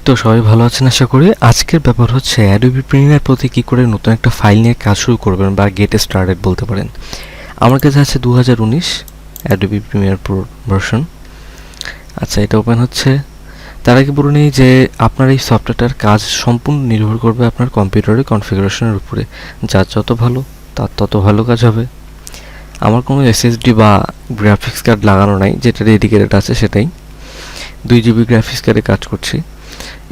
তো সবাই ভালো আছেন আশা করি। আজকের ব্যাপার হচ্ছে অ্যাডোবি প্রিমিয়ার প্রতি কী করে নতুন একটা ফাইল নিয়ে কাজ শুরু করবেন বা গেট স্টার্টেড বলতে পারেন। আমার কাছে আছে 2019 অ্যাডোবি প্রিমিয়ার প্রো ভার্সন। আচ্ছা, এটা ওপেন হচ্ছে। তার আগে বলে নিই যে আপনার এই সফটওয়্যারটার কাজ সম্পূর্ণ নির্ভর করবে আপনার কম্পিউটারের কনফিগারেশনের উপরে। যার যত ভালো তার তত ভালো কাজ হবে। আমার কোনো এসএসডি বা গ্রাফিক্স কার্ড লাগানো নাই, যেটা ডেডিকেটেড আছে সেটাই 2 GB গ্রাফিক্স কার্ডে কাজ করছি।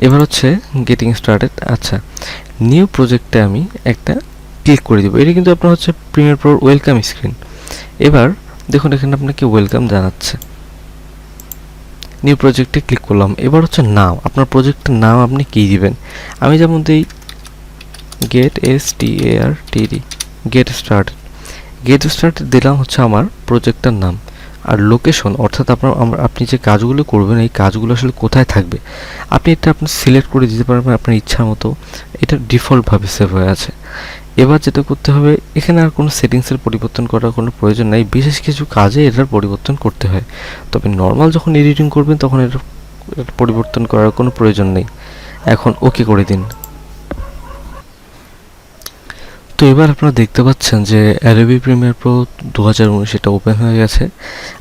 এবার হচ্ছে গেটিং স্টার্টেড। আচ্ছা, নিউ প্রজেক্টে আমি একটা ক্লিক করে দিব। এটা কিন্তু আপনার হচ্ছে প্রিমিয়ার প্রোর ওয়েলকাম স্ক্রিন। এবার দেখুন এখানে আপনাকে ওয়েলকাম জানাচ্ছে। নিউ প্রজেক্টে ক্লিক করলাম। এবার হচ্ছে নাম, আপনার প্রজেক্টের নাম আপনি কী দিবেন। আমি যেমন দিই get STARTD, get started. Get started দিলাম হচ্ছে আমার প্রজেক্টটার নাম। আর লোকেশন, অর্থাৎ আপনি যে কাজগুলো করবেন এই কাজগুলো আসলে কোথায় থাকবে আপনি সিলেক্ট করে দিতে পারবেন আপনার ইচ্ছার মতো। এটা ডিফল্টভাবে সেভ হয়ে আছে। এবার যেটা করতে হবে, এখানে আর কোনো সেটিংসের পরিবর্তন করার কোনো প্রয়োজন নাই। বিশেষ কিছু কাজে এটার পরিবর্তন করতে হয়, তবে নর্মাল যখন এডিটিং করবেন তখন এটার পরিবর্তন করার কোনো প্রয়োজন নেই। এখন ওকে করে দিন। তো এবার আপনারা দেখতে পাচ্ছেন যে অ্যাডোবি প্রিমিয়ার প্রো 2019 এটা ওপেন হয়ে গেছে।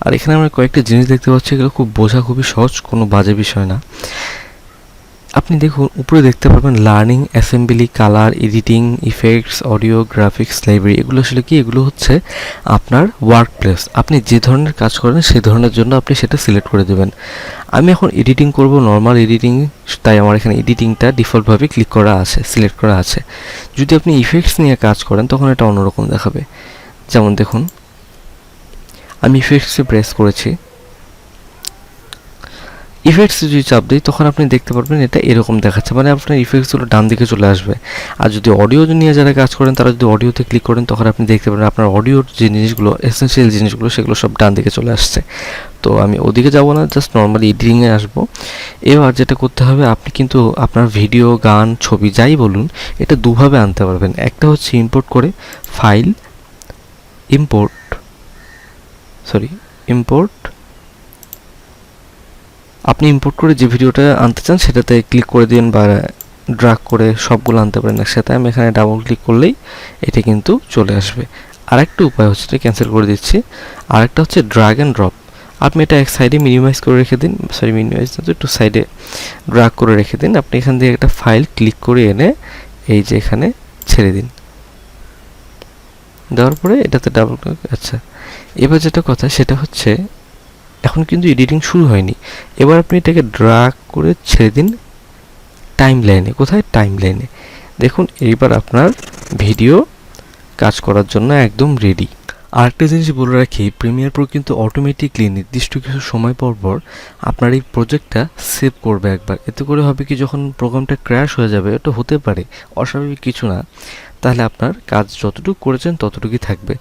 আর এখানে আমরা কয়েকটা জিনিস দেখতে পাচ্ছি, এগুলো খুব বোঝা খুবই সহজ, কোনো বাজে বিষয় না। আপনি দেখুন উপরে দেখতে পারবেন learning, assembly, colour, editing, effects, audio, graphics, library. এগুলো আসলে কি? এগুলো হচ্ছে আপনার ওয়ার্ক প্লেস। আপনি যে ধরনের কাজ করেন সেই ধরনের জন্য আপনি সেটা সিলেক্ট করে দেবেন। আমি এখন এডিটিং করব, নর্মাল এডিটিং, তাই আমার এখানে এডিটিংটা ডিফল্টভাবে ক্লিক করা আছে, সিলেক্ট করা আছে। যদি আপনি ইফেক্টস নিয়ে কাজ করেন তখন এটা অন্যরকম দেখাবে। যেমন দেখুন আমি ইফেক্টসে প্রেস করেছি, ইফেক্টস যদি চাপ দিই তখন আপনি দেখতে পারবেন এটা এরকম দেখাচ্ছে, মানে আপনার ইফেক্টসগুলো ডান দিকে চলে আসবে। আর যদি অডিও নিয়ে যারা কাজ করেন তারা যদি অডিওতে ক্লিক করেন তখন আপনি দেখতে পাবেন আপনার অডিওর যে জিনিসগুলো, এসেনশিয়াল জিনিসগুলো, সেগুলো সব ডান দিকে চলে আসছে। তো আমি ওদিকে যাব না, জাস্ট নর্মালি এডিটিংয়ে আসবো। এবার যেটা করতে হবে, আপনি কিন্তু আপনার ভিডিও, গান, ছবি যাই বলুন এটা দুভাবে আনতে পারবেন। একটা হচ্ছে ইম্পোর্ট করে ফাইল, ইম্পোর্ট আপনি ইম্পোর্ট করে যে ভিডিওটা আনতে চান সেটাতে ক্লিক করে দিন বা ড্র্যাগ করে সবগুলো আনতে পারেন একসাথে। আমি এখানে ডাবল ক্লিক করলেই এটা কিন্তু চলে আসবে। আরেকটা উপায় হচ্ছে, এটা ক্যান্সেল করে দিচ্ছি। আরেকটা হচ্ছে ড্র্যাগ অ্যান্ড ড্রপ। আপনি এটা এক সাইডে মিনিমাইজ করে রেখে দিন, মিনিমাইজ না তো একটু সাইডে ড্র্যাগ করে রেখে দিন। আপনি এখান থেকে একটা ফাইল ক্লিক করে এনে এই যে এখানে ছেড়ে দিন। দেওয়ার পরে এটাতে ডাবল ক্লিক। আচ্ছা, এবার যেটা কথা সেটা হচ্ছে এখন কিন্তু এডিটিং শুরু হয়নি। এবার আপনি এটাকে ড্র্যাগ করে ছেড়ে দিন টাইম লাইনে। কোথায়? টাইম লাইনে। দেখুন এইবার আপনার ভিডিও কাজ করার জন্য একদম রেডি। আরেকটা জিনিস বলে রাখি, প্রিমিয়ার প্রো কিন্তু অটোমেটিকলি নির্দিষ্ট কিছু সময় পর পর আপনার এই প্রজেক্টটা সেভ করবে একবার। এতে করে হবে কি, যখন প্রোগ্রামটা ক্র্যাশ হয়ে যাবে, এটা হতে পারে, অস্বাভাবিক কিছু না, তাহলে আপনার কাজ যতটুকু করেছেন ততটুকুই থাকবে।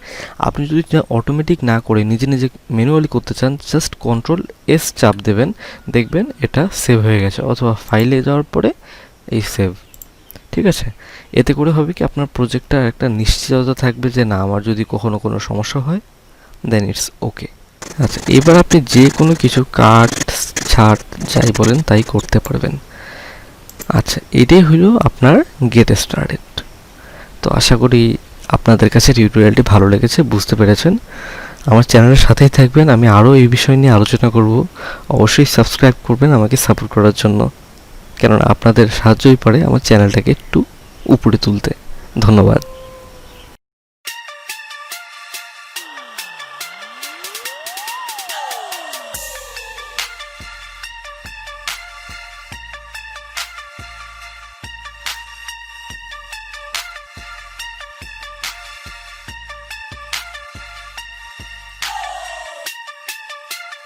আপনি যদি অটোমেটিক না করে নিজে নিজে ম্যানুয়ালি করতে চান, জাস্ট Ctrl+S চাপ দেবেন, দেখবেন এটা সেভ হয়ে গেছে, অথবা ফাইলে যাওয়ার পরে এই সেভ। ঠিক আছে? এতে করে হবে কি, আপনার প্রজেক্টটা একটা নিশ্চয়তা থাকবে যে না, আমার যদি কখনো কোনো সমস্যা হয় দেন ইটস ওকে। আচ্ছা, এবার আপনি যে কোনো কিছু কাট, ছাট, যাই বলেন তাই করতে পারবেন। আচ্ছা, এটাই হলো আপনার গেট স্টার্টেড। তো আশা করি আপনাদের কাছে টিউটোরিয়ালটি ভালো লেগেছে, বুঝতে পেরেছেন। আমার চ্যানেলের সাথেই থাকবেন, আমি আরও এই বিষয় নিয়ে আলোচনা করব। অবশ্যই সাবস্ক্রাইব করবেন আমাকে সাপোর্ট করার জন্য, কেননা আপনাদের সাহায্যই পারে আমার চ্যানেলটাকে একটু উপরে তুলতে। ধন্যবাদ।